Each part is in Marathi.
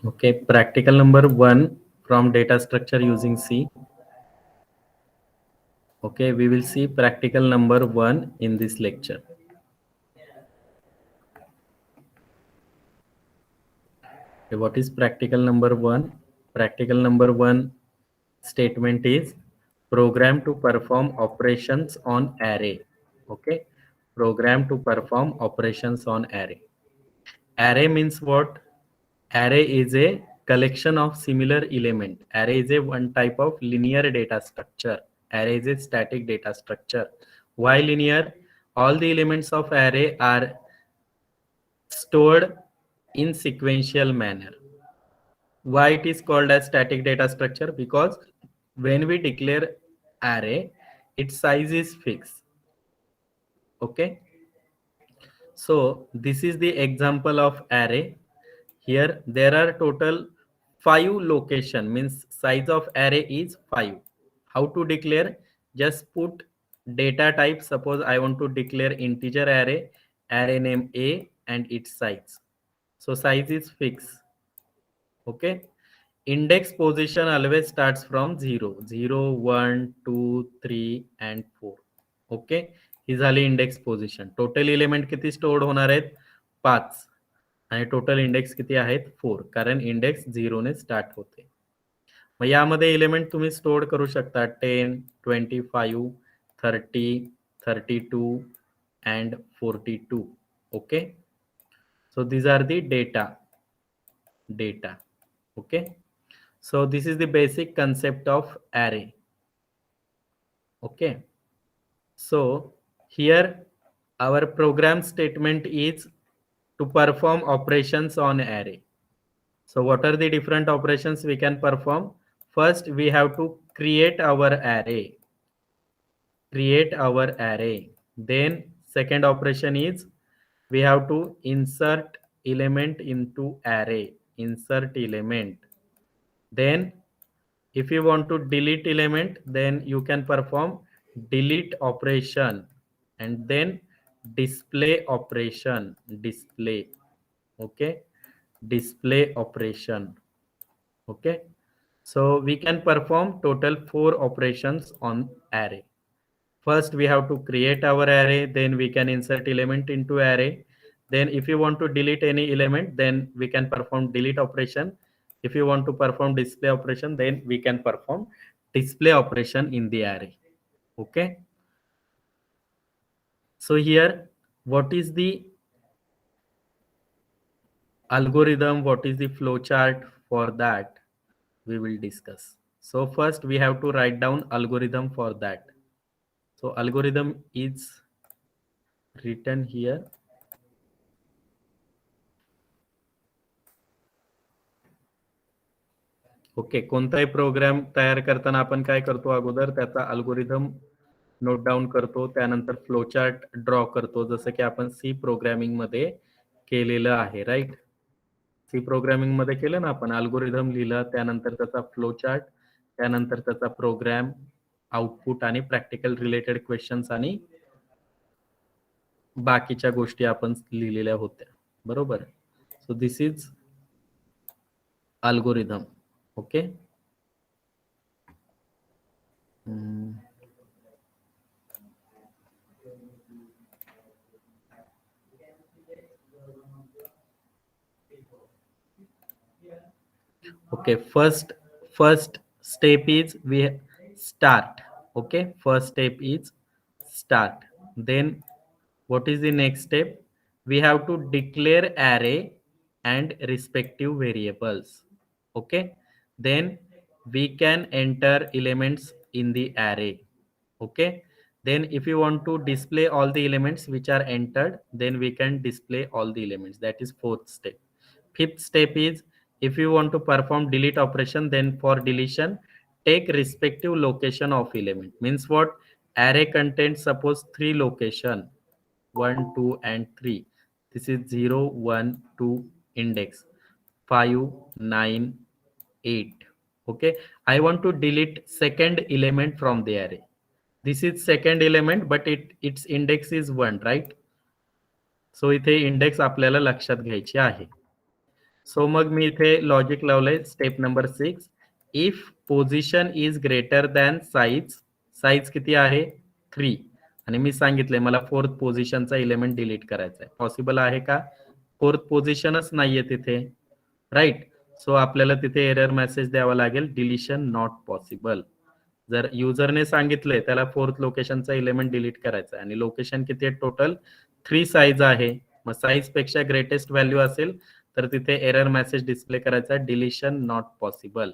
Okay, practical number 1 from data structure using C. Okay, we will see practical number 1 in this lecture. Okay, what is practical number 1? Practical number 1 statement is program to perform operations on array. Okay, program to perform operations on array. Array means what? Array is a collection of similar element. Array is a one type of linear data structure. Array is a static data structure. Why linear? All the elements of array are stored in sequential manner. Why it is called as static data structure? Because when we declare array, its size is fixed. Okay, so this is the example of array. Here there are total 5 location, means size of array is 5. How to declare? Just put data type. Suppose I want to declare integer array, array name a and its size. So size is fixed. Okay, index position always starts from 0, 0, 1, 2, 3 and 4. Okay, ही झाली इंडेक्स पोझिशन. टोटल एलिमेंट किती स्टोअर्ड होणार आहेत? 5. आणि टोटल इंडेक्स किती आहेत? 4, कारण इंडेक्स 0 ने स्टार्ट होते. मग यामध्ये एलिमेंट तुम्ही स्टोअर करू शकता 10, 25, 30, 32 and 42. Okay, so these are the data. Okay, so this is the basic concept of array. Okay, so here our program statement is to perform operations on array. So what are the different operations we can perform? First, we have to create our array. Then second operation is we have to insert element into array. Then if you want to delete element, then you can perform delete operation, and then display operation. Okay, display operation. Okay, so we can perform total 4 operations on array. First we have to create our array, then we can insert element into array. Then if you want to delete any element, then we can perform delete operation. If you want to perform display operation, then we can perform display operation in the array. Okay, so here what is the algorithm, what is the flow chart? For that we will discuss. So first we have to write down algorithm for that. So algorithm is written here. Okay, कोणताही प्रोग्राम तयार करताना आपण काय करतो? अगोदर त्याचा अल्गोरिदम नोट डाऊन करतो, त्यानंतर फ्लो चार्ट ड्रॉ करतो, जसं की आपण सी प्रोग्रामिंग मध्ये केलेलं आहे. राईट, सी प्रोग्रामिंग मध्ये केलं ना आपण, अल्गोरिदम लिहिलं, त्यानंतर त्याचा फ्लो चार्ट, त्यानंतर त्याचा प्रोग्राम, आउटपुट आणि प्रॅक्टिकल रिलेटेड क्वेश्चन्स आणि बाकीच्या गोष्टी आपण लिहिलेल्या होत्या. बरोबर. So this is algorithm. Okay, okay, first step is we start. Okay, first step is start. Then what is the next step? We have to declare array and respective variables. Okay, then we can enter elements in the array. Okay, then if you want to display all the elements which are entered, then we can display all the elements. That is fourth step. Fifth step is if you want to perform delete operation, then for deletion take respective location of element. Means what? Array contains suppose 3 location, 1, 2 and 3. This is 0, 1, 2 index, 5, 9, 8. Okay, I want to delete second element from the array. This is second element, but its index is 1, right? So इथे इंडेक्स आपल्याला लक्षात घ्यायची आहे. सो मग मी इथे लॉजिक लावलंय step number 6. If position is greater than size किती आहे 3 आणि मी सांगितलंय मला 4th पोझिशनचा एलिमेंट डिलीट करायचा आहे. पॉसिबल आहे का? 4th पोझिशनच नाहीये तिथे, राईट. सो आपल्याला तिथे एरर मेसेज द्यावा लागेल, डिलिशन नॉट पॉसिबल. जर युजरने सांगितलंय त्याला 4th लोकेशनचा एलिमेंट डिलीट करायचा आहे आणि लोकेशन किती आहे टोटल 3 साईज आहे, मग साईज पेक्षा ग्रेटेस्ट व्हॅल्यू असेल तर तिथे एरर मेसेज डिस्प्ले करायचा, डिलिशन नॉट पॉसिबल.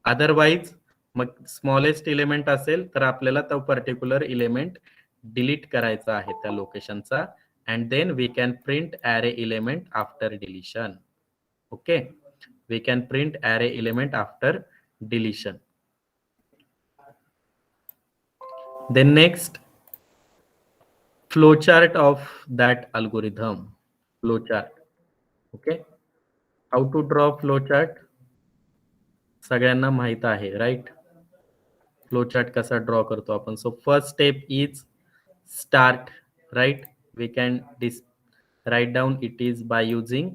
अदरवाईज मग स्मॉलेस्ट एलिमेंट असेल तर आपल्याला तो पर्टिक्युलर एलिमेंट डिलीट करायचा आहे त्या लोकेशनचा, and then we can print array element after deletion. Okay, we can print array element after deletion. Then next, flowchart of that algorithm. Flowchart. Okay. How to draw flowchart? सगळ्यांना माहित आहे, राईट. फ्लोचार्ट कसा ड्रॉ करतो आपण. So first step is start, right. We can write down it is by using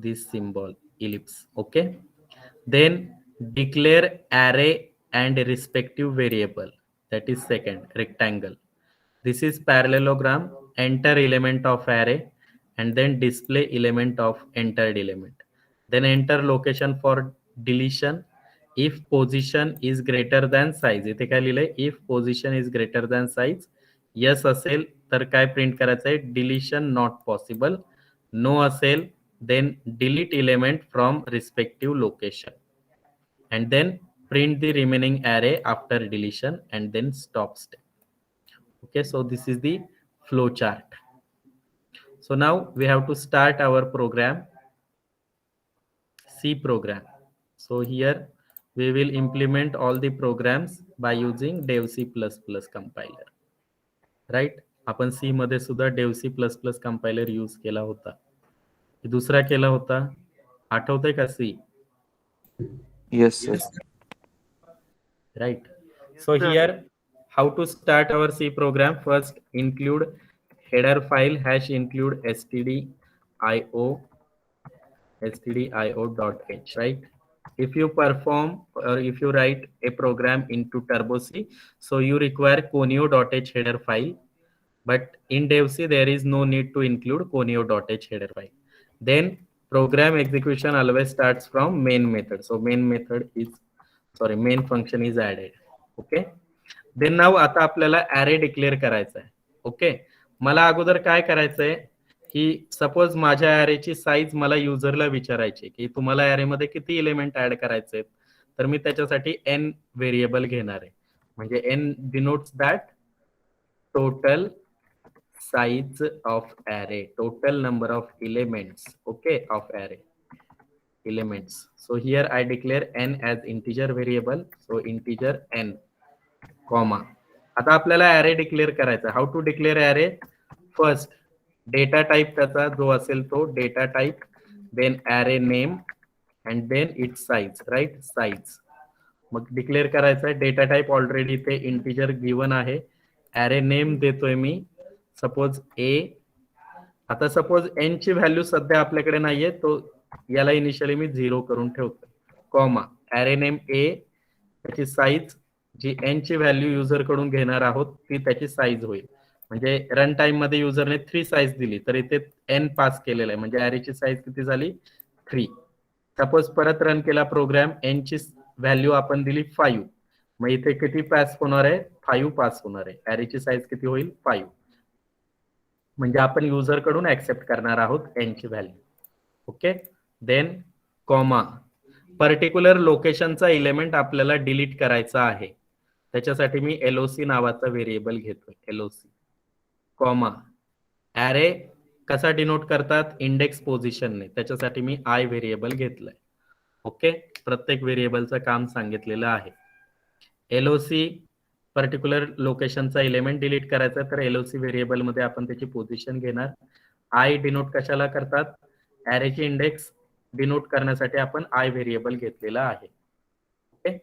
this symbol ellipse. Okay. Then declare array and respective variable, that is second rectangle. This is parallelogram. Enter element of array and then display element of entered element. Then enter location for deletion. If position is greater than size, इथे काय लिहिलंय, if position is greater than size, yes असेल तर काय प्रिंट करायचं आहे, डिलिशन नॉट पॉसिबल. नो असेल then delete element from respective location and then print the remaining array after deletion and then stop step. Okay, so this is the flow chart. So now we have to start our program, C program. So here we will implement all the programs by using dev C++ compiler, right. आपण सी मध्ये सुद्धा dev C++ compiler यूज केला होता, दुसरा केला होता, आठवतंय का C? Yes, sir. Right. So here how to start our C program. First include header file hash include stdio.h, right. If you perform or if you write a program into Turbo C, so you require conio.h header file, but in dev C there is no need to include conio.h header file. Then program execution always starts from main method. So main function is added. Okay. Then now आता आपल्याला ॲरे डिक्लेअर करायचा आहे. ओके, मला अगोदर काय करायचंय की सपोज माझ्या ॲरेची साईज मला युजरला विचारायची की तुम्हाला ॲरेमध्ये किती एलिमेंट ऍड करायचे, तर मी त्याच्यासाठी एन व्हेरिएबल घेणार आहे. म्हणजे n denotes that total size of array, total number of elements, okay, of array elements. So here I declare n as integer variable, so integer n, comma. आता आपल्याला array declare करायचा. How to declare array? First data type त्याचा जो असेल तो data type, then array name and then its size, right, size. मग डिक्लेअर करायचा आहे. डेटा टाइप ऑलरेडी इथे इंटिजर गिवन आहे. array name देतोय मी सपोज ए. आता सपोज एन ची व्हॅल्यू सध्या आपल्याकडे नाहीये, तो याला इनिशियली मी 0 करून ठेवतो, कॉमा. ॲरे नेम ए, त्याची साईज जी एन ची व्हॅल्यू युजर कडून घेणार आहोत ती त्याची साईज होईल. म्हणजे रन टाइम मध्ये युजरने 3 साईज दिली तर इथे एन पास केलेला आहे, म्हणजे ॲरेची साईज किती झाली 3. सपोज परत रन केला प्रोग्राम, एन ची व्हॅल्यू आपण दिली 5, मग इथे किती पास होणार आहे 5 पास होणार आहे. ॲरेची साईज किती होईल 5, म्हणजे आपण युजर कडून ऍक्सेप्ट करणार आहोत एन ची value. Okay. Then comma, particular लोकेशनचा एलिमेंट आपल्याला डिलीट करायचा आहे, त्याच्यासाठी मी एलओसी नावाचा व्हेरिएबल घेतोय, एलओसी, कॉमा. ॲरे कसा डिनोट करतात, इंडेक्स पोझिशनने, त्याच्यासाठी मी आय व्हेरिएबल घेतलंय. ओके, प्रत्येक व्हेरिएबलचं काम सांगितलेलं आहे. एलओसी पर्टिक्युलर लोकेशनचा एलिमेंट डिलीट करायचा तर एलओसी व्हेरिएबल मध्ये आपण त्याची पोझिशन घेणार. आय डिनोट कशाला करतात, ॲरेची इंडेक्स डिनोट करण्यासाठी आपण आय व्हेरिएबल घेतलेला आहे. ओके.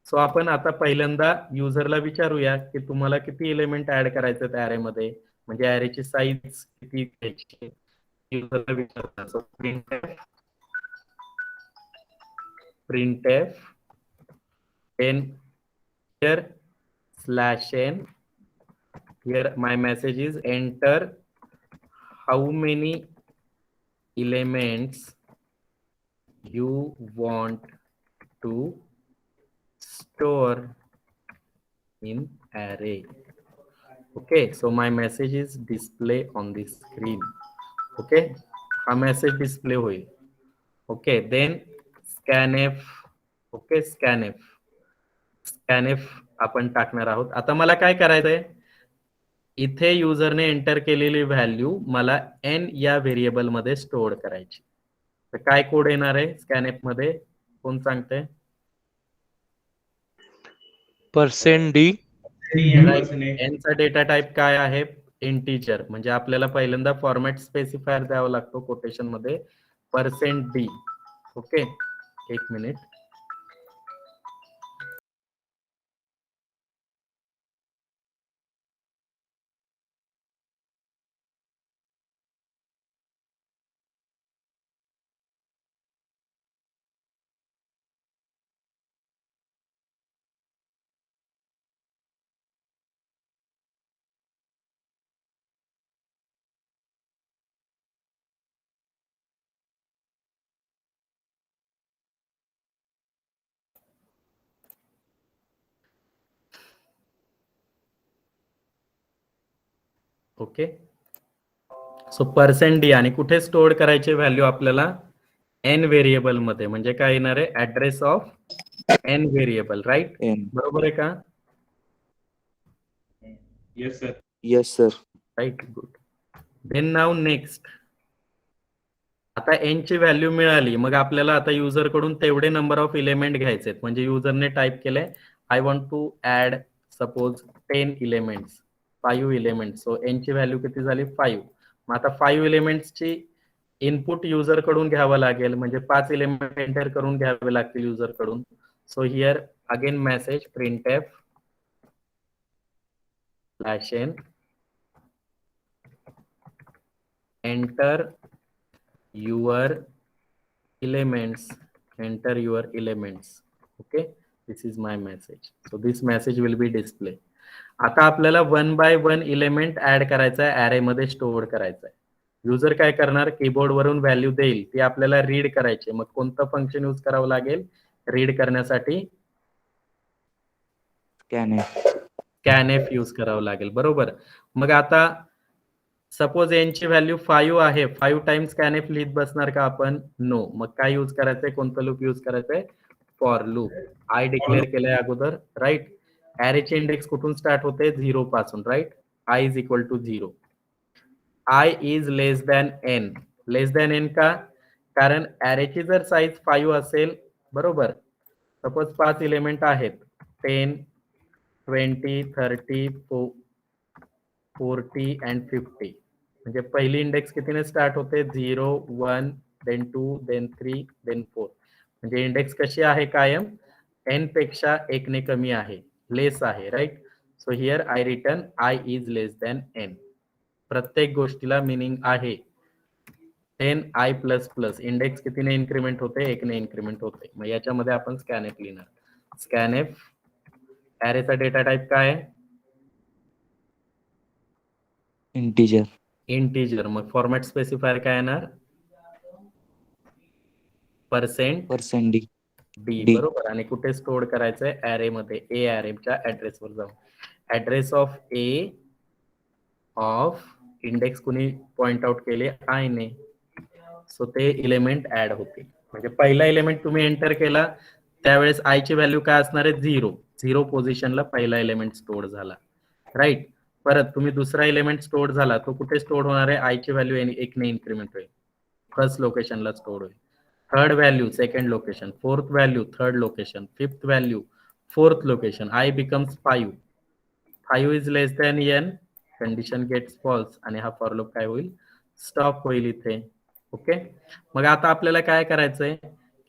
सो आपण आता पहिल्यांदा युजरला विचारूया की तुम्हाला किती एलिमेंट ऍड करायचे ॲरेमध्ये. म्हणजे ॲरेची साईज किती घ्यायची युजरला विचारतात. So printf then here /n, here my message is enter how many elements you want to store in array. Okay, so my message is display on the screen. Okay, हा message display होईल. Okay, then scanf. Okay, scanf आपण टाकणार आहोत. आता मला काय करायचंय, इथे युजरने एंटर केलेली व्हॅल्यू मला n या व्हेरिएबल मध्ये स्टोअर करायची. तर काय कोड येणार आहे स्कॅनएफ मध्ये, कोण सांगते? %d. n चा डेटा टाइप काय आहे? इंटीजर. म्हणजे आपल्याला पहिल्यांदा फॉर्मॅट स्पेसिफायर द्यावा लागतो कोटेशन मध्ये %d. ओके, एक मिनिट. ओके, सो %d आणि कुठे स्टोअर करायचे व्हॅल्यू आपल्याला? n व्हेरिएबल मध्ये. म्हणजे काय येणार आहे? Address of n variable, right? N. बरोबर आहे का? Yes, sir. Yes, sir. Right, good. Then now next. आता n ची व्हॅल्यू मिळाली, मग आपल्याला आता युजर कडून तेवढे नंबर ऑफ इलेमेंट घ्यायचे. म्हणजे युजरने टाईप केलंय I want to add suppose 10 elements, 5 elements. So n ची व्हॅल्यू किती झाली? 5. मग आता 5 इलेमेंट्सची इनपुट युजर कडून घ्यावं लागेल. म्हणजे 5 इलेमेंट एंटर करून घ्यावे लागतील युजर कडून. So here again message printf /n enter your elements, okay, this is my message. So this message will be display. आता आपल्याला 1 by 1 इलेमेंट ऍड करायचा आहे, ऍरे मध्ये स्टोअर करायचा आहे. युजर काय करणार? कीबोर्ड वरून व्हॅल्यू देईल, ती आपल्याला रीड करायची. मग कोणतं फंक्शन यूज करावं लागेल रीड करण्यासाठी? scanf यूज करावं लागेल. बरोबर. मग आता सपोज n ची व्हॅल्यू 5 आहे, 5 टाइम्स scanf लिहित बसणार का आपण? नो. मग काय यूज करायचंय? कोणतं लूप यूज करायचंय? For loop. आय डिक्लेअर केलंय अगोदर, राईट? ॲरेचे इंडेक्स कुठून स्टार्ट होते? 0 पासून, right? i is equal to 0. i is less than n. Less than n का? कारण ॲरेची जर साईज 5 असेल, बरोबर, सपोज 5 इलेमेंट आहेत, 10, 20, 30, 40 अँड 50. म्हणजे पहिली इंडेक्स कितीने स्टार्ट होते? 0, 1, देन 2, देन 3, देन 4. म्हणजे इंडेक्स कशी आहे? कायम n पेक्षा 1 ने कमी आहे, लेस आहे, right? So here I return i is less than n. प्रत्येक गोष्टीला मिनिंग आहे 10i प्लस प्लस. इंडेक्स कितीने इन्क्रीमेंट होते? 1 ने इन्क्रीमेंट होते. मग याच्यामध्ये आपण स्कॅनएफ लिहिणार. स्कॅनएफ ॲरेचा डेटा टाइप काय आहे? इंटीजर. मग फॉर्मॅट स्पेसिफायर काय येणार? %d. बरोबर. आणि कुठे स्टोअर करायचंय? ॲरे मध्ये. ए ॲरेच्या ऍड्रेस वर जाऊन. Address of A of index कुणी पॉइंट आउट केले? आय ने. सो ते इलेमेंट ऍड होतील. म्हणजे पहिला इलेमेंट तुम्ही एंटर केला त्यावेळेस आय ची व्हॅल्यू काय असणार आहे? 0. 0 पोझिशनला पहिला एलिमेंट स्टोअर झाला, राईट? परत तुम्ही दुसरा एलिमेंट स्टोअर झाला, तो कुठे स्टोअर होणार आहे? आय ची व्हॅल्यू 1 ने इन्क्रीमेंट होईल, फर्स्ट लोकेशनला स्टोअर होईल. Third value second location, fourth value third location, fifth value fourth location. I becomes 5. 5 is less than n, condition gets false आणि हा फॉर लूप काय होईल? स्टॉप होईल इथे. ओके. मग आता आपल्याला काय करायचंय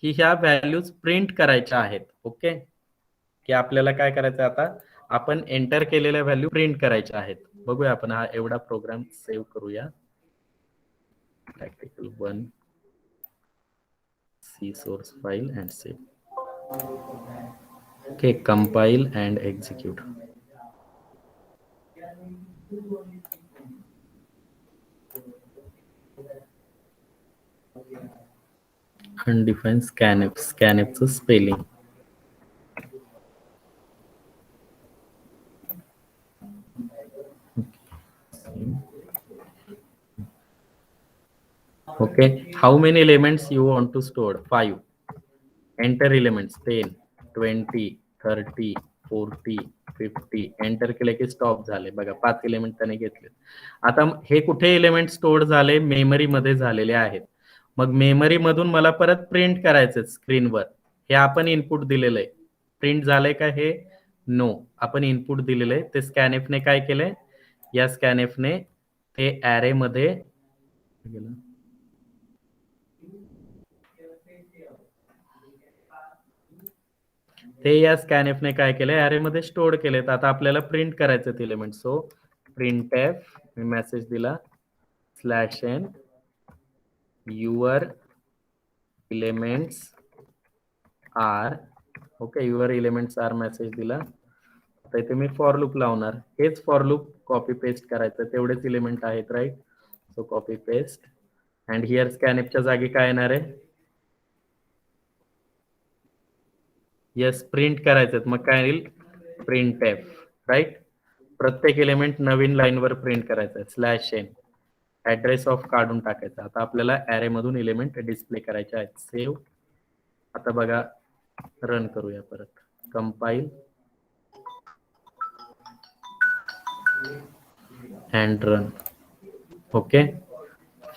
की ह्या व्हॅल्यूज प्रिंट करायच्या आहेत. ओके, की आपल्याला काय करायचं? आता आपण एंटर केलेल्या व्हॅल्यू प्रिंट करायच्या आहेत. बघूया आपण हा एवढा प्रोग्राम सेव्ह करूया. Practical 1 C source file and save. Okay, compile and execute. Undefined स्कॅनएफचं spelling. Okay, how many elements you want to store? 5. Enter elements 10, 20, 30, 40, 50. Enter केले की स्टॉप झाले. बघा 5 एलिमेंट त्याने घेतले. आता हे कुठे एलिमेंट स्टोअर झाले? मेमरी मध्ये झालेले आहेत. मग मेमरी मधून मला परत प्रिंट करायचे स्क्रीनवर. हे आपण इनपुट दिलेलं आहे. प्रिंट झालंय का हे? नो. आपण इनपुट दिलेलं आहे. ते स्कॅनएफने काय केलंय? या स्कॅनएफने ते ॲरे मध्ये ते या स्कॅनएफने काय केलंय? ॲरे मध्ये स्टोअर केलेत. आता आपल्याला प्रिंट करायचे ते एलिमेंट. सो प्रिंटएफ मी मेसेज दिला /n your elements are. Okay, your elements are message दिला. आता इथे मी फॉर लूप लावणार. हेच फॉर लूप कॉपी पेस्ट करायचं. तेवढेच एलिमेंट आहेत, right? So copy paste and here स्कॅनएफच्या जागी काय येणार आहे? येस, प्रिंट करायचं. मग काय येईल? Printf, right? प्रत्येक एलिमेंट नवीन लाईनवर प्रिंट करायचं. /n ऍड्रेस ऑफ काढून टाकायचा. आता आपल्याला ॲरे मधून एलिमेंट डिस्प्ले करायचे आहेत. सेव्ह. आता बघा, रन करूया परत. Compile and run. Okay,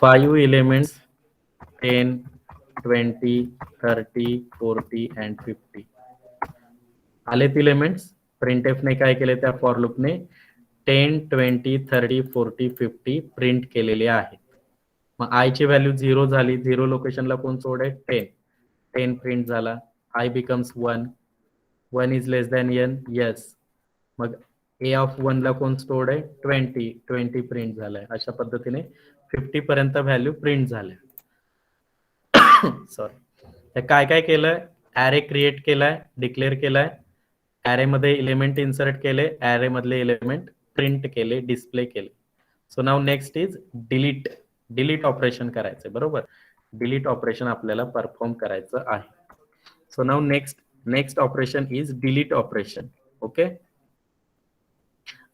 5 elements 10, 20, 30, 40 and 50 आलेत एलिमेंट्स. प्रिंटएफने काय केले? त्या फॉर लूपने 10, 20, 30, 40, 50 प्रिंट केलेले आहेत. मग आय ची व्हॅल्यू 0 झाली. 0 लोकेशनला कोण सोड आहे? 10. 10 प्रिंट झाला. I becomes 1. 1 is less than n. Yes. मग ए ऑफ 1 ला कोण स्टोर्ड आहे? 20. 20 प्रिंट झालाय. अशा पद्धतीने 50 पर्यंत व्हॅल्यू प्रिंट झाल्या. सॉरी. काय काय केलं? ॲरे क्रिएट केलाय, डिक्लेअर केलाय, ॲरे मध्ये एलिमेंट इन्सर्ट केले, ॲरे मधले एलिमेंट प्रिंट केले, डिस्प्ले केले. So now next is delete. Delete operation करायचंय, बरोबर? डिलीट ऑपरेशन आपल्याला परफॉर्म करायचं आहे. So now next operation is delete operation. Okay,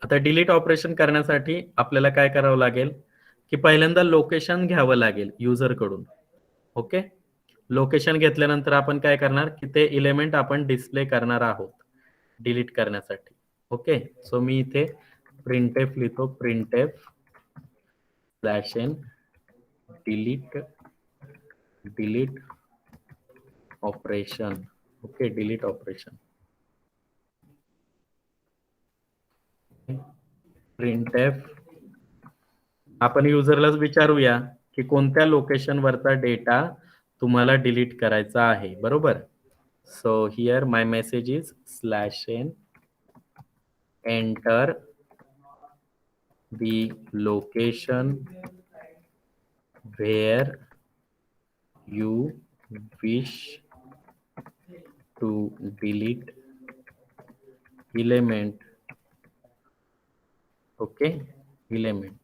आता डिलीट ऑपरेशन करण्यासाठी आपल्याला काय करावं लागेल की पहिल्यांदा लोकेशन घ्यावं लागेल युजर कडून. ओके, लोकेशन घेतल्यानंतर आपण काय करणार की ते एलिमेंट आपण डिस्प्ले करणार आहोत डिलीट करण्यासाठी. ओके, सो मी इथे प्रिंटएफ लिहितो. Printf /n delete operation. Okay, delete operation. Printf आपण युजरलाच विचारूया की कोणत्या लोकेशन वरचा डेटा तुम्हाला डिलीट करायचा आहे, बरोबर? So here my message is /n enter the location where you wish to delete element. Okay, element.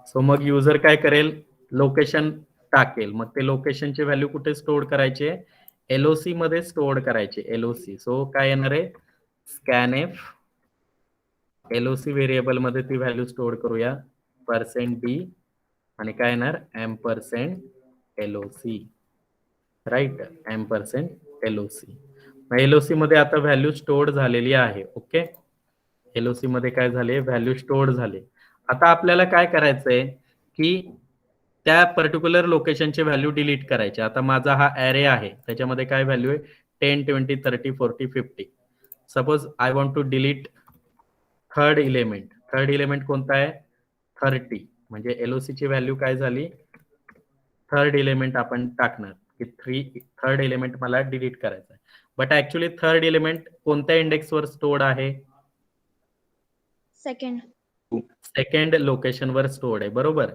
So मग युजर काय करेल? लोकेशन टाकेल. मग ते लोकेशनची व्हॅल्यू कुठे स्टोअर करायचे? एलओसी मध्ये स्टोअर करायचे. एलओसी. सो काय येणार आहे? स्कॅनएफ एलओसी व्हेरिएबल मध्ये ती व्हॅल्यू स्टोअर करूया. %d आणि काय येणार? %LOC, right? %LOC. एलओसी मध्ये आता व्हॅल्यू स्टोअर झालेली आहे. ओके, एलओसी मध्ये काय झाले? व्हॅल्यू स्टोअर झाले. आता आपल्याला काय करायचंय की त्या पर्टिक्युलर लोकेशनचे व्हॅल्यू डिलीट करायचे. आता माझा हा ॲरे आहे, त्याच्यामध्ये काय व्हॅल्यू आहे? 10, 20, 30, 40, 50. Suppose I want to delete third element. Third element कोणता आहे? 30. म्हणजे एलओसी ची व्हॅल्यू काय झाली? थर्ड एलिमेंट आपण टाकणार की थर्ड एलिमेंट मला डिलीट करायचा आहे. बट ऍक्च्युअली थर्ड एलिमेंट कोणत्या इंडेक्सवर स्टोअर्ड आहे? सेकंड. सेकंड लोकेशनवर स्टोर्ड आहे, बरोबर.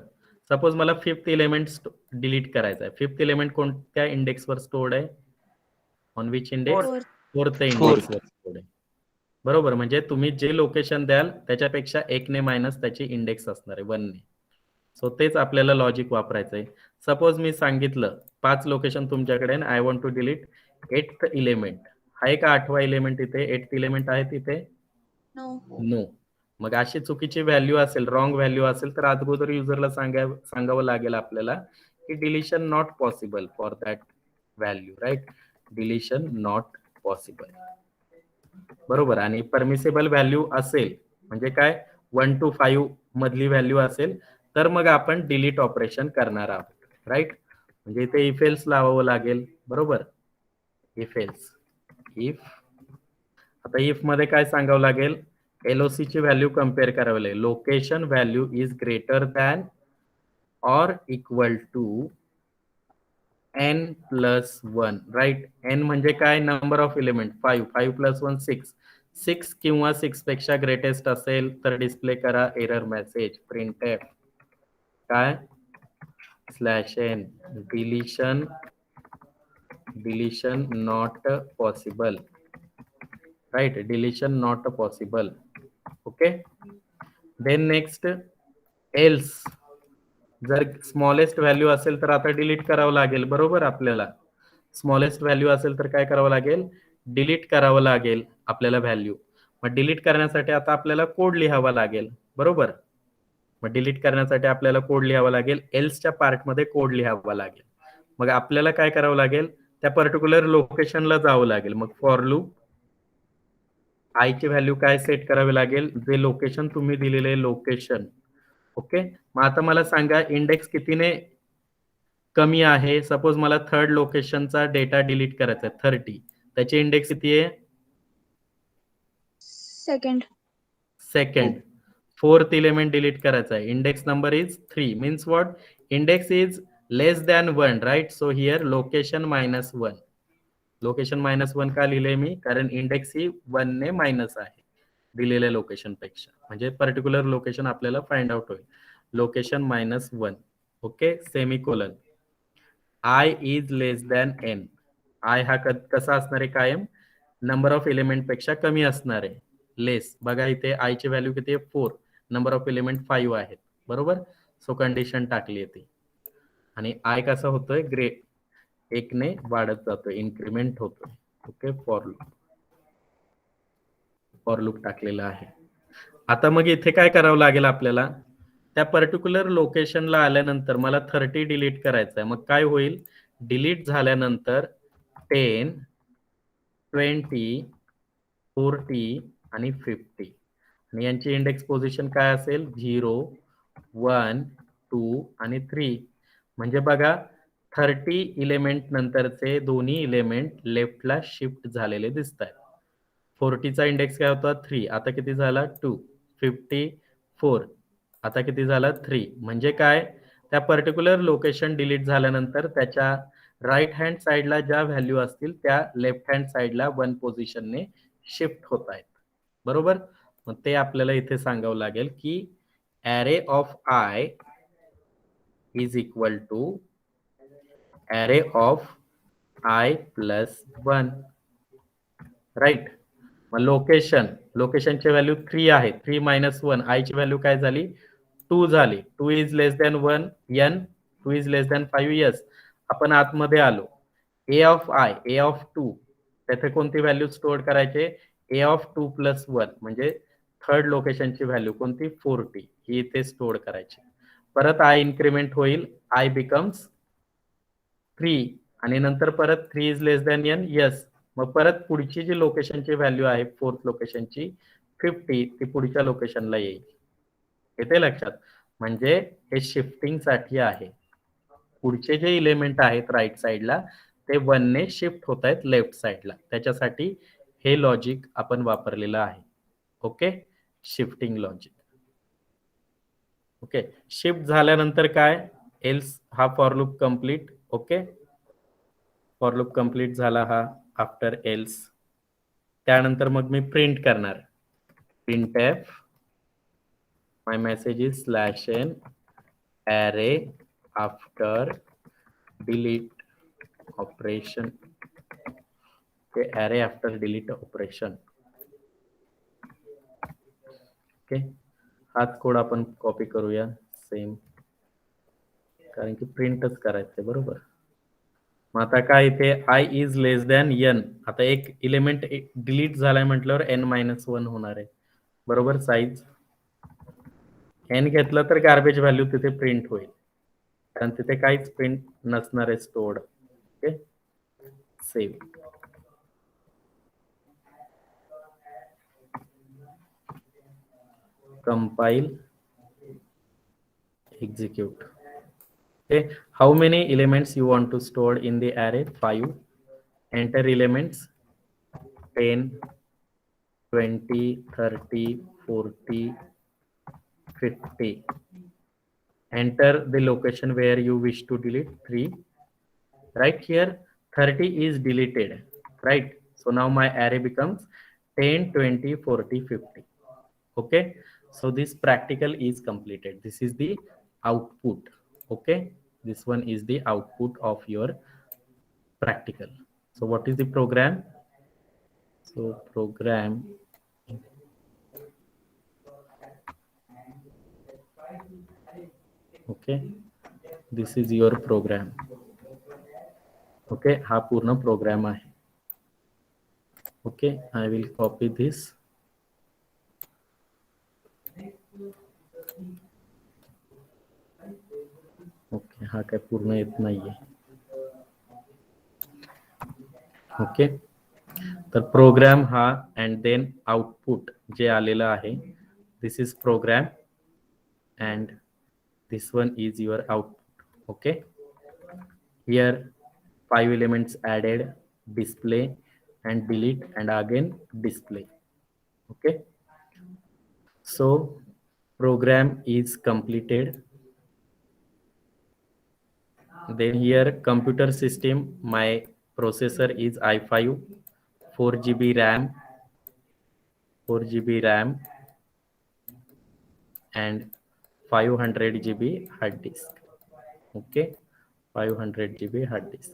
सपोज मला फिफ्थ एलिमेंट डिलीट करायचा आहे. फिफ्थ एलिमेंट कोणत्या इंडेक्सवर स्टोर्ड आहे? On which index? Fourth. Fourth इंडेक्सवर स्टोर्ड आहे, बरोबर. म्हणजे तुम्ही जे लोकेशन द्याल त्याच्यापेक्षा एकने मायनस त्याची इंडेक्स असणार आहे, 1 ने. सो तेच आपल्याला लॉजिक वापरायचं आहे. सपोज मी सांगितलं 5 लोकेशन तुमच्याकडे I want to delete 8th element. आहे का 8वा एलिमेंट इथे? 8th एलिमेंट आहे तिथे? No. नो. मग अशी चुकीची व्हॅल्यू असेल, रॉंग व्हॅल्यू असेल, तर अगोदर युजरला सांगावं लागेल आपल्याला की deletion not possible for that value, right. Deletion not possible, बरोबर. आणि परमिसेबल व्हॅल्यू असेल म्हणजे काय, 1 to 5 मधली व्हॅल्यू असेल तर मग आपण डिलीट ऑपरेशन करणार आहोत, राईट. म्हणजे इथे इफ एल्स लावावं लागेल, बरोबर. If else, if. आता इफ मध्ये काय सांगावं लागेल? एलओसी ची व्हॅल्यू कम्पेअर करावी लागेल. Location value is greater than or equal to n+1, right. n म्हणजे काय? Number of element 5. 5 + 1 6. 6 किंवा 6 पेक्षा ग्रेटेस्ट असेल तर डिस्प्ले करा एरर मेसेज printf काय /n deletion not possible, right. Deletion not possible. Okay. Then next else. जर स्मॉलेस्ट व्हॅल्यू असेल तर आता डिलीट करावं लागेल, बरोबर. आपल्याला स्मॉलेस्ट व्हॅल्यू असेल तर काय करावं लागेल? डिलीट करावं लागेल आपल्याला व्हॅल्यू. मग डिलीट करण्यासाठी आता आपल्याला कोड लिहावा लागेल, बरोबर. मग डिलीट करण्यासाठी आपल्याला कोड लिहावा लागेल. एल्सच्या पार्टमध्ये कोड लिहावा लागेल. मग आपल्याला काय करावं लागेल? त्या पर्टिक्युलर लोकेशनला जावं लागेल. मग फॉर लूप आय ची व्हॅल्यू काय सेट करावी लागेल? जे लोकेशन तुम्ही दिलेले लोकेशन. ओके. मग आता मला सांगा इंडेक्स कितीने कमी आहे? सपोज मला थर्ड लोकेशनचा डेटा डिलीट करायचा आहे 30. त्याची इंडेक्स किती आहे? Second. Second. Fourth element delete करायचा आहे. Index number is 3. Means what? Index is less than 1, right. So here location -1. Location -1 का लिहिले मी? कारण इंडेक्स ही 1 ने मायनस आहे दिलेल्या लोकेशन पेक्षा. म्हणजे पर्टिक्युलर लोकेशन आपल्याला फाइंड आउट होईल. Location -1. Okay. Semicolon. I is less than n. I हा कसा असणार आहे? कायम नंबर ऑफ एलिमेंट पेक्षा कमी असणार आहे. लेस. बघा इथे आय ची व्हॅल्यू किती आहे? 4. नंबर ऑफ एलिमेंट 5 आहेत, बरोबर. सो कंडिशन टाकली येते आणि आय कसा होतोय? ग्रेट 1 ने वाढत जातोय, इन्क्रीमेंट होतोय. ओके. फॉर लूप टाकलेला आहे. आता मग इथे काय करावं लागेल आपल्याला? त्या पर्टिक्युलर लोकेशनला आल्यानंतर मला 30 डिलीट करायचं आहे. मग काय होईल? डिलीट झाल्यानंतर 10, 20, 40 आणि 50 आणि यांची इंडेक्स पोझिशन काय असेल? 0, 1, 2 आणि 3. म्हणजे बघा 30 एलिमेंट नंतरचे दोन्ही एलिमेंट लेफ्टला शिफ्ट झालेले दिसत आहेत. 40चा इंडेक्स काय होता? 3. आता किती झाला? 2. 54. आता किती झाला? 3. म्हणजे काय? त्या पर्टिक्युलर लोकेशन डिलीट झाल्यानंतर त्याच्या राईट हँड साइडला ज्या व्हॅल्यू असतील त्या लेफ्ट हँड साइडला 1 पोझिशनने शिफ्ट होत आहेत, बरोबर. मग ते आपल्याला इथे सांगावं लागेल की array of I is equal to array of I plus 1, right. मग लोकेशनची व्हॅल्यू 3 आहे. 3 - 1. आय ची व्हॅल्यू काय झाली? 2 झाली. 2 is less than 1 n. 2 is less than 5 yes. आपण आतमध्ये आलो. a of I, a of 2, त्याथे कोणती व्हॅल्यू स्टोअर करायचे? a of 2 + 1 म्हणजे थर्ड लोकेशनची व्हॅल्यू कोणती? 40. ही इथे स्टोअर करायची. परत आय इन्क्रीमेंट होईल. आय बिकम्स 3 आणि नंतर परत 3 is less than n yes. मग परत पुढची जी लोकेशनची व्हॅल्यू आहे फोर्थ लोकेशनची 50 ती पुढच्या लोकेशनला येईल. येते लक्षात? म्हणजे हे शिफ्टिंग साठी आहे. पुढचे जे इलेमेंट आहेत राईट साइडला ते 1 ने शिफ्ट होत आहेत लेफ्ट साइडला. त्याच्यासाठी हे लॉजिक आपण वापरलेलं आहे. Okay. Shifting logic. Okay. Shift झाल्यानंतर काय? एल्स हा for loop complete. Okay. For loop complete झाला हा आफ्टर एल्स. त्यानंतर मग मी प्रिंट करणार printf my message is /n array after delete operation. Okay, array after delete operation. Okay, हाच कोड आपण कॉपी करूया सेम, कारण की प्रिंटच करायचंय बरोबर. मग आता काय इथे I is less than n, आता एक इलेमेंट डिलीट झालाय म्हटल्यावर n-1 होणार आहे बरोबर. साईज n घेतलं तर गार्बेज व्हॅल्यू तिथे प्रिंट होईल, कारण तिथे काहीच प्रिंट नसणार आहे stored. Okay, save. Compile, execute. Okay, how many elements you want to store in the array? 5. Enter elements 10, 20, 30, 40, 50. Enter the location where you wish to delete. 3. Right here 30 is deleted, right? So now my array becomes 10, 20, 40, 50. Okay, so this practical is completed. This is the output. Okay, this one is the output of your practical. So what is the program? So program, okay, this is your program. Okay, हा पूर्ण प्रोग्राम आहे. Okay, I will copy this. Okay, हा काय पूर्ण येत नाहीये. ओके, तर प्रोग्राम हा अँड देन आउटपुट जे आलेलं आहे, this is program and this one is your output. Okay, here 5 elements added, display and delete and again display. Okay, so program is completed. Then here computer system, my processor is i5, 4 GB RAM, 4 GB RAM and 500 GB hard disk. Okay, 500 GB hard disk.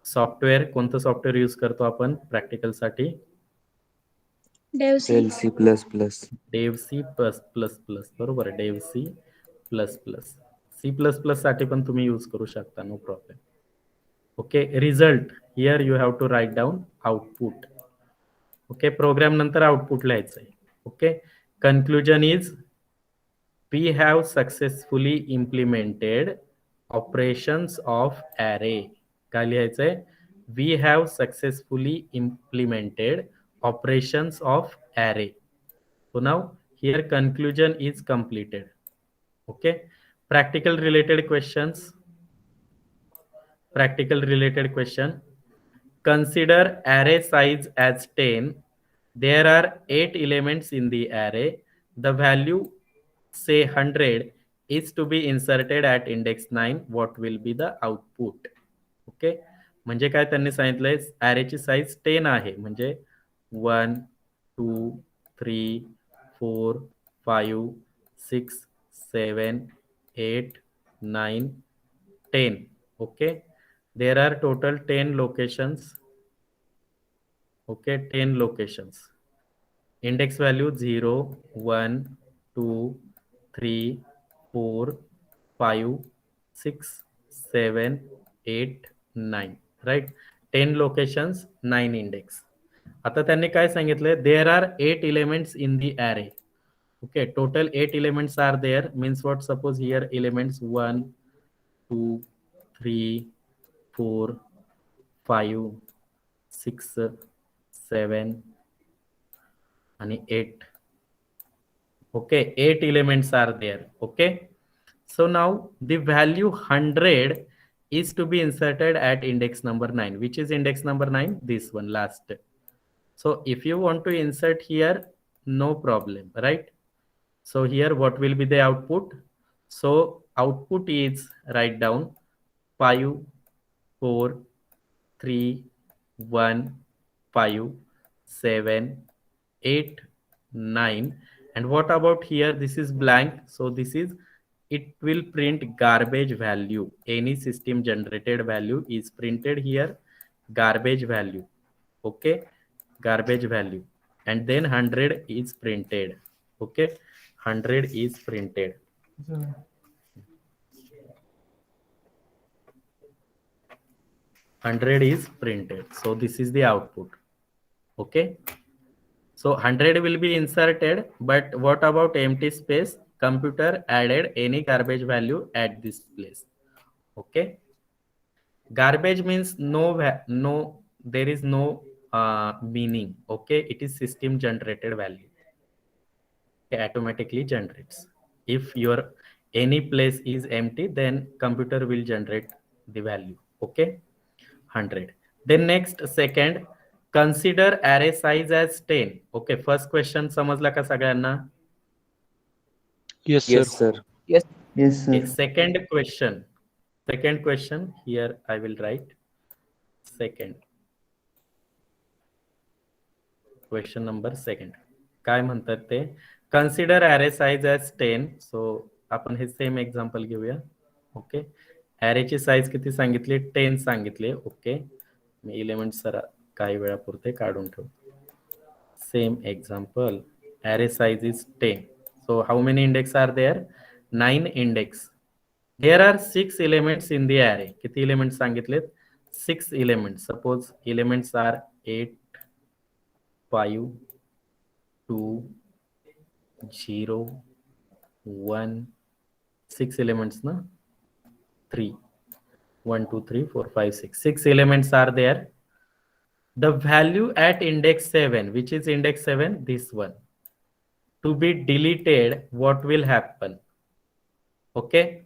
Software, कोणतं सॉफ्टवेअर यूज करतो आपण प्रॅक्टिकल साठी? Dev C++. डेव्ह C++, बरोबर. डेव्ह C++, साठी पण तुम्ही यूज करू शकता, no problem. Okay, result here you have to write down output. Okay, program नंतर आउटपुट लिहायचंय. Okay, conclusion is we have successfully implemented operations of array. काय लिहायचंय? We have successfully implemented operations of array. So now here conclusion is completed. Okay, practical related questions. Practical related question. Consider array size as 10. There are 8 elements in the array. The value, say 100, is to be inserted at index 9. What will be the output? Okay, म्हणजे काय त्यांनी सांगितलंय, array ची साईज 10 आहे, म्हणजे 1, 2, 3, 4, 5, 6, 7, 8, 9, 10. Okay, there are total 10 locations. Okay, 10 locations. Index value 0, 1, 2, 3, 4, 5, 6, 7, 8, 9. Right, 10 locations, 9 index. आता त्यांनी काय सांगितलंय, there R 8 elements in the array. Okay, total 8 elements are there, means what? Suppose here elements 1, 2, 3, 4, 5, 6, 7 आणि 8. Okay, 8 elements are there. Okay, so now the value 100 is to be inserted at index number 9. Which is index number 9? This one, last. So if you want to insert here, no problem, right? So here what will be the output? So output is, write down 5, 4, 3, 1, 5, 7, 8, 9 And what about here? This is blank. So this is, it will print garbage value. Any system generated value is printed here, garbage value. Okay, garbage value. And then 100 is printed. Okay, 100 is printed. 100 is printed. So this is the output. Okay. So 100 will be inserted, but what about empty space? Computer added any garbage value at this place. Okay. Garbage means no, there is no meaning. Okay. It is system generated value. It automatically generates. If your any place is empty, then computer will generate the value. Okay. 100. Then next, second, consider array size as 10. Okay, first question समजला का सगळ्यांना? Yes, sir. Yes, sir. Yes, Okay, sir. second question here I will write second question number second. काय म्हणतात ते? Consider array size as 10. So आपण हे सेम एक्झाम्पल घेऊया. ओके, arrayची साईज किती सांगितली? 10 सांगितले. ओके, मी एलिमेंट सर काही वेळापुरते काढून ठेवतो. Same example, array size is 10. So how many index are there? 9 index. There are 6 elements in the array. किती elements सांगितलेत? 6 elements. Suppose elements are 8, 5, 2, 0, 1, 6 elements na? 3, 1, 2, 3, 4, 5, 6. 6 elements are there. The value at index 7, which is index 7, this one, to be deleted, what will happen? Okay.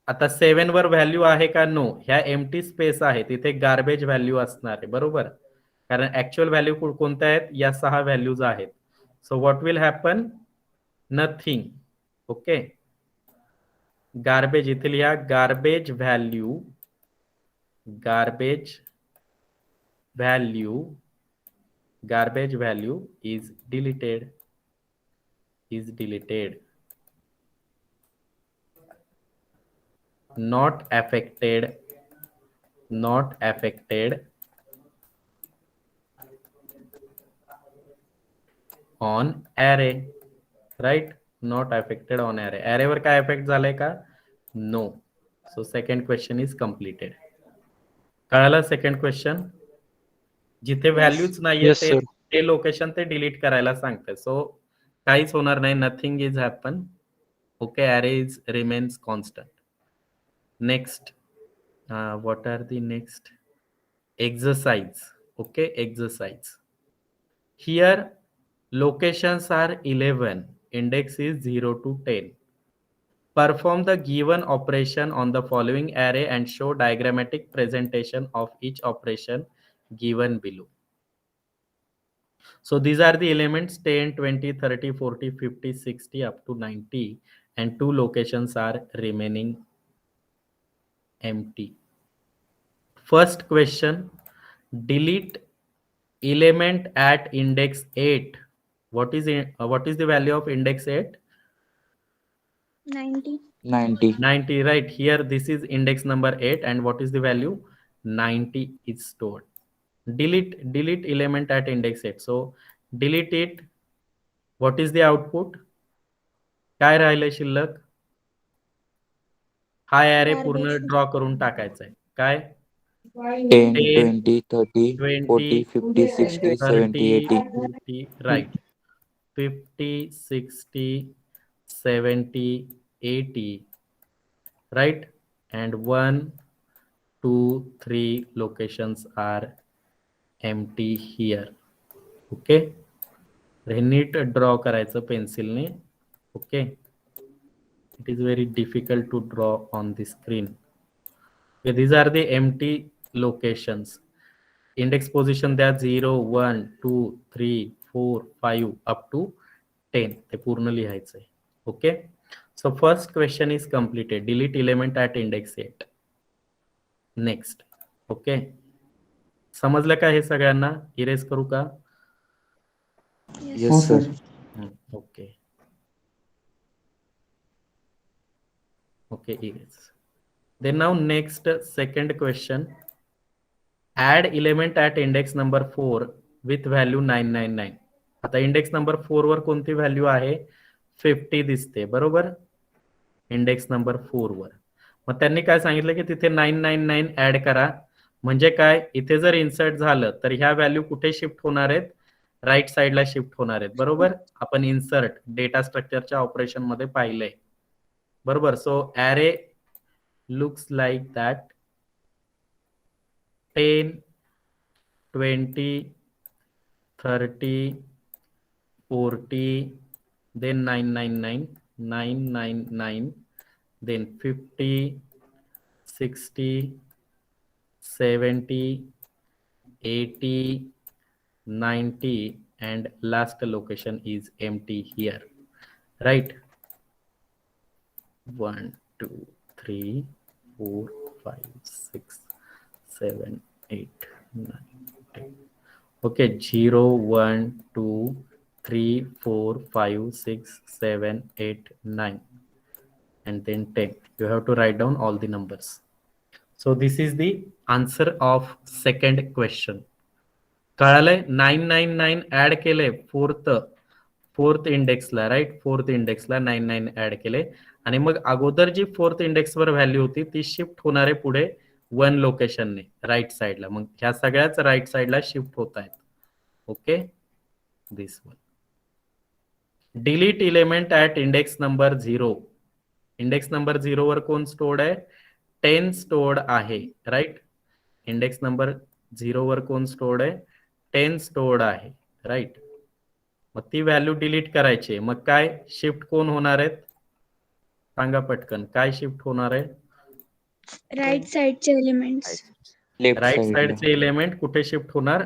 आता 7 वर व्हॅल्यू आहे का? नो. ह्या एम्प्टी स्पेस आहे, तिथे गार्बेज व्हॅल्यू असणार आहे, बरोबर? कारण ऍक्च्युअल व्हॅल्यू कोणत्या आहेत? या 6 व्हॅल्यूज आहेत. So what will happen? Nothing. Okay, garbage इथे लिहा, garbage value is deleted. Not affected on array, right? Not affected on array. Array वर काय effect झालाय का? No. So second question is completed. कळालं second question? जिथे व्हॅल्यूच नाहीये Yes, sir. ते लोकेशन ते डिलीट करायला सांगते. सो काहीच होणार नाही, nothing is happen. Okay, array is remains constant. Next, what are the next? Exercise. Okay, exercise. Here locations are 11, index is 0 to 10. Perform the given operation on the following array and show diagrammatic presentation of each operation given below. So these are the elements 10, 20, 30, 40, 50, 60 up to 90, and 2 locations are remaining empty. First question, delete element at index 8. What is the value of index 8? 90. 90. 90, right? Here this is index number 8, and what is the value? 90 is stored. Delete element at index 8. So delete it. What is the output? काय राहिले शिल्लक? हा array पूर्ण Garbage. ड्रॉ करून टाकायचा आहे. काय? 10, 10, 20, 30, 40, 50, 60, 70, 80. 30, right? 50, 60, 70, 80, right? And 1, 2, 3 locations are empty here. Okay, हे नीट ड्रॉ करायचं पेन्सिलने. Okay, it is very difficult to draw on the screen. Okay, these are the empty locations. Index position द्या 0, 1, 2, 3, 4, 5 up to 10. ते पूर्ण लिहायचं आहे. Okay, so first question is completed. Delete element at index 8. Next. Okay, समजलं का हे सगळ्यांना? इरेज करू का? Yes, sir. Okay. Okay, yes. Then now next second question. Add element at index number 4 with value 999. आता इंडेक्स नंबर 4 वर कोणती व्हॅल्यू आहे? 50 दिसते, बरोबर? इंडेक्स नंबर 4 वर. मग त्यांनी काय सांगितलं की तिथे 999 ऍड करा. म्हणजे काय, इथे जर इन्सर्ट झालं तर ह्या व्हॅल्यू कुठे शिफ्ट होणार आहेत? राईट साइडला शिफ्ट होणार आहेत, बरोबर? आपण इन्सर्ट डेटा स्ट्रक्चरच्या ऑपरेशन मध्ये पाहिलंय, बरोबर? So array looks like that 10, 20, 30, 40, then 999, 999, then 50, 60, 70, 80, 90, and last location is empty here, right? 1, 2, 3, 4, 5, 6, 7, 8, 9, 10. Okay, 0, 1, 2, 3, 4, 5, 6, 7, 8, 9, and then 10. You have to write down all the numbers. So this is the answer of second question. कळालंय? 999 ऍड केले फोर्थ इंडेक्सला, राईट? फोर्थ इंडेक्सला 99 ऍड केले आणि मग अगोदर जी फोर्थ इंडेक्सवर व्हॅल्यू होती ती शिफ्ट होणार आहे पुढे 1 लोकेशनने राईट साइडला. मग ह्या सगळ्याच राईट साइडला शिफ्ट होत आहेत. Okay, this one. Delete element at index number 0. Index number 0 वर कोण स्टोर्ड आहे? 10 स्टोर्ड आहे, राईट? इंडेक्स नंबर 0 वर कोण स्टोर्ड आहे? 10 स्टोर्ड आहे, राईट? मग ती व्हॅल्यू डिलीट करायची. मग काय शिफ्ट कोण होणार आहेत? सांगा पटकन, काय शिफ्ट होणार आहे? राईट साइडचे एलिमेंट्स. लेफ्ट राईट साइडला. साइडचे एलिमेंट कुठे शिफ्ट होणार?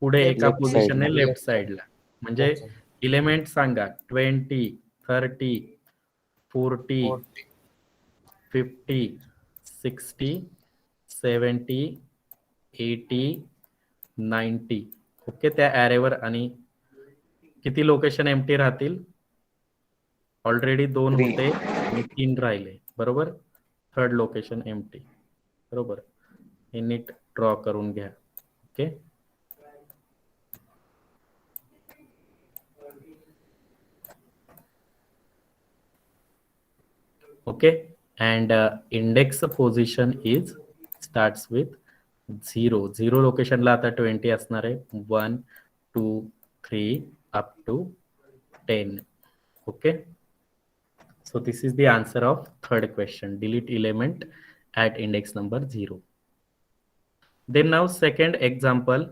पुढे एका Left पोझिशनने side ला. लेफ्ट साइडला. म्हणजे एलिमेंट सांगा. 20, 30, 40, 50, 60, 70, 80, 90. ओके, त्या ॲरेवर. आणि किती लोकेशन एम्प्टी राहतील? Already 2 Three. होते आणि 3 राहिले, बरोबर? थर्ड लोकेशन एम्प्टी, बरोबर? हे नीट ड्रॉ करून घ्या. Okay, okay. And index position is starts with 0. 0 लोकेशनला आता 20 असणार आहे. 1, 2, 3 up to 10. Okay, so this is the answer of third question. Delete element at index number 0. Then now second example,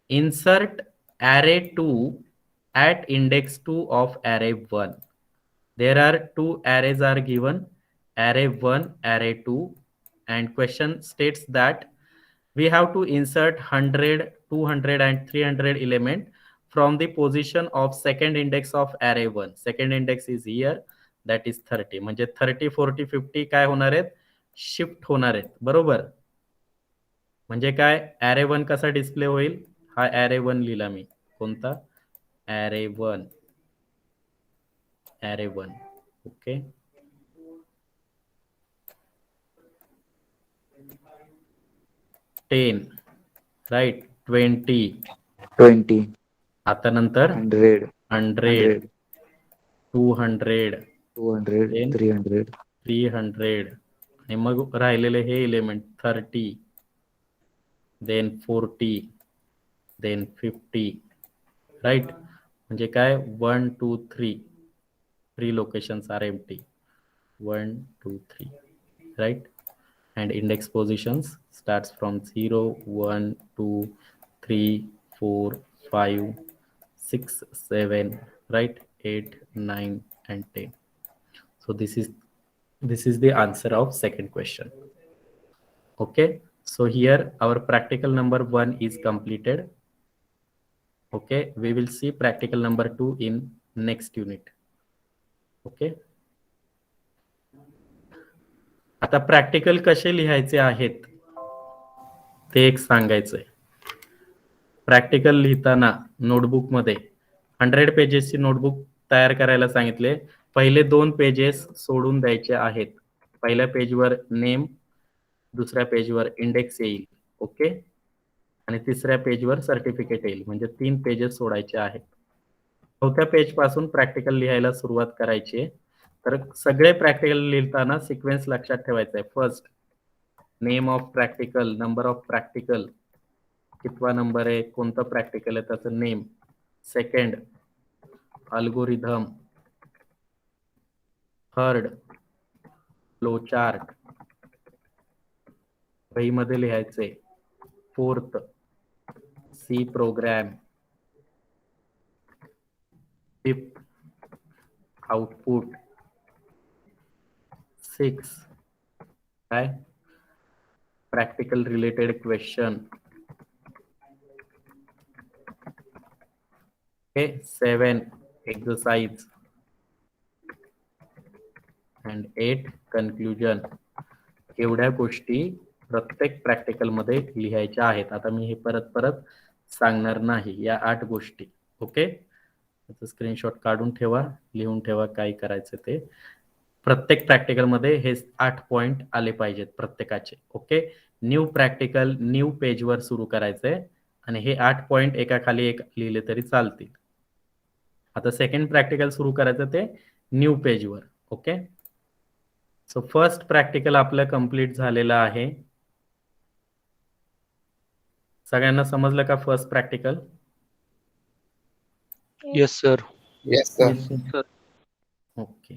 insert array 2 at index 2 of array 1. There are 2 arrays are given, array 1, array 2, and question states that we have to insert 100, 200 and 300 element from the position of second index of array 1. Second index is here, that is 30. म्हणजे 30, 40, 50 काय होणार आहेत? शिफ्ट होणार आहेत, बरोबर? म्हणजे काय, ॲरे 1 कसा डिस्प्ले होईल? हा ॲरे 1 लिहिला मी. कोणता? Array 1, array 1. Okay, ten, right? 20. आता नंतर 100, 100, 200, 200, Then? 300. 300 आणि मग राहिलेले हे एलिमेंट 30, देन 40, देन 50, राईट? म्हणजे काय, 1, 2, 3 locations are empty. 1, 2, 3, right? And index positions starts from 0, 1, 2, 3, 4, 5, 6, 7, right? 8, 9, and 10. So this is the answer of second question. Okay, so here our practical number 1 is completed. Okay, we will see practical number 2 in next unit. Okay, आता प्रॅक्टिकल कसे लिहायचे आहेत ते एक सांगायचंय. प्रॅक्टिकल लिहिताना नोटबुक मध्ये 100 पेजेसची नोटबुक तयार करायला सांगितले. पहिले 2 पेजेस सोडून द्यायचे आहेत. पहिल्या पेजवर नेम, दुसऱ्या पेजवर इंडेक्स येईल. ओके, आणि तिसऱ्या पेजवर सर्टिफिकेट येईल. म्हणजे 3 पेजेस सोडायचे आहेत. चौथ्या पेज पासून प्रॅक्टिकल लिहायला सुरुवात करायची आहे. तर सगळे प्रॅक्टिकल लिहिताना सिक्वेन्स लक्षात ठेवायचा आहे. First name of practical, number of practical, कितवा नंबर आहे, कोणतं प्रॅक्टिकल आहे त्याचं name. Second algorithm. Third flow chart, वहीमध्ये लिहायचे. Fourth C program. Fifth output. 6 काय, practical related question. 7 exercise and 8 conclusion. एवढ्या गोष्टी प्रत्येक प्रॅक्टिकल मध्ये लिहायच्या आहेत. आता मी हे परत सांगणार नाही, या 8 गोष्टी. ओके, त्याचं स्क्रीनशॉट काढून ठेवा, लिहून ठेवा काय करायचं ते. प्रत्येक प्रॅक्टिकल मध्ये हे 8 पॉइंट आले पाहिजेत प्रत्येकाचे. ओके, न्यू प्रॅक्टिकल न्यू पेजवर सुरू करायचंय आणि हे 8 पॉइंट एकाखाली एक लिहिले तरी चालतील. आता सेकंड प्रॅक्टिकल सुरू करायचं ते न्यू पेजवर. ओके, सो फर्स्ट प्रॅक्टिकल आपलं कंप्लीट झालेलं आहे. सगळ्यांना समजलं का first practical? Yes, sir. Yes, sir. Okay.